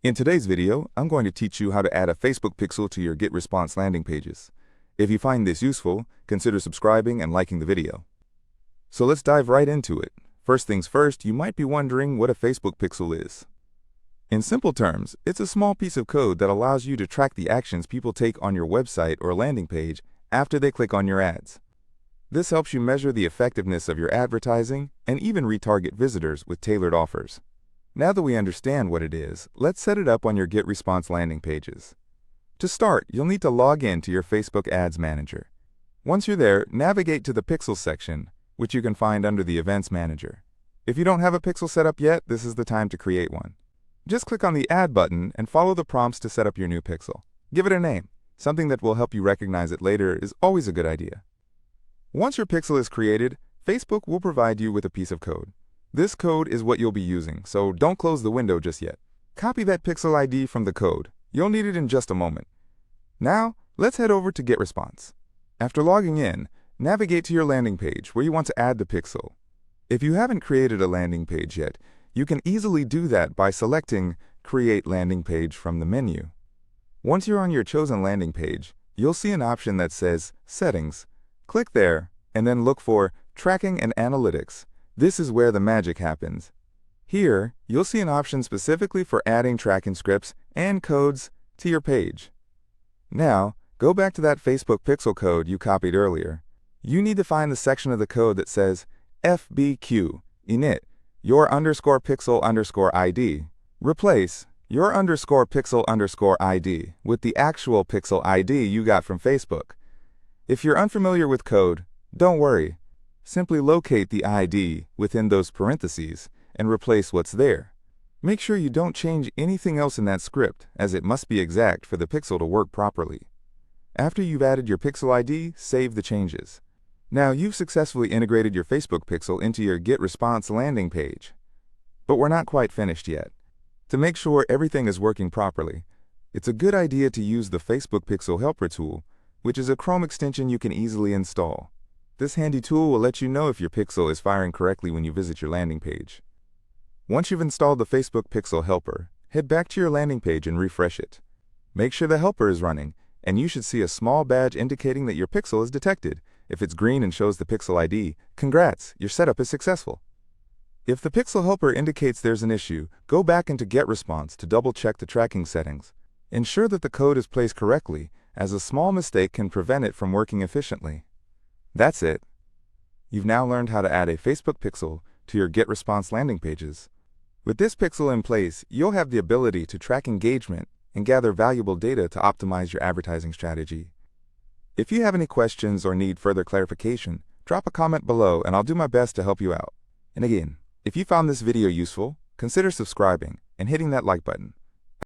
In today's video, I'm going to teach you how to add a Facebook pixel to your GetResponse landing pages. If you find this useful, consider subscribing and liking the video. So let's dive right into it. First things first, you might be wondering what a Facebook pixel is. In simple terms, it's a small piece of code that allows you to track the actions people take on your website or landing page after they click on your ads. This helps you measure the effectiveness of your advertising and even retarget visitors with tailored offers. Now that we understand what it is, let's set it up on your GetResponse landing pages. To start, you'll need to log in to your Facebook Ads Manager. Once you're there, navigate to the Pixels section, which you can find under the Events Manager. If you don't have a pixel set up yet, this is the time to create one. Just click on the Add button and follow the prompts to set up your new pixel. Give it a name. Something that will help you recognize it later is always a good idea. Once your pixel is created, Facebook will provide you with a piece of code. This code is what you'll be using, so don't close the window just yet. Copy that pixel ID from the code. You'll need it in just a moment. Now, let's head over to GetResponse. After logging in, navigate to your landing page where you want to add the pixel. If you haven't created a landing page yet, you can easily do that by selecting Create Landing Page from the menu. Once you're on your chosen landing page, you'll see an option that says Settings. Click there, and then look for Tracking and Analytics. This is where the magic happens. Here, you'll see an option specifically for adding tracking scripts and codes to your page. Now, go back to that Facebook pixel code you copied earlier. You need to find the section of the code that says FBQ, init, your underscore pixel underscore ID. Replace your underscore pixel underscore ID with the actual pixel ID you got from Facebook. If you're unfamiliar with code, don't worry. Simply locate the ID within those parentheses and replace what's there. Make sure you don't change anything else in that script, as it must be exact for the pixel to work properly. After you've added your pixel ID, save the changes. Now you've successfully integrated your Facebook pixel into your GetResponse landing page. But we're not quite finished yet. To make sure everything is working properly, it's a good idea to use the Facebook Pixel Helper tool, which is a Chrome extension you can easily install. This handy tool will let you know if your pixel is firing correctly when you visit your landing page. Once you've installed the Facebook Pixel Helper, head back to your landing page and refresh it. Make sure the helper is running, and you should see a small badge indicating that your pixel is detected. If it's green and shows the pixel ID, congrats, your setup is successful. If the Pixel Helper indicates there's an issue, go back into GetResponse to double-check the tracking settings. Ensure that the code is placed correctly, as a small mistake can prevent it from working efficiently. That's it. You've now learned how to add a Facebook pixel to your GetResponse landing pages. With this pixel in place, you'll have the ability to track engagement and gather valuable data to optimize your advertising strategy. If you have any questions or need further clarification, drop a comment below and I'll do my best to help you out. And again, if you found this video useful, consider subscribing and hitting that like button.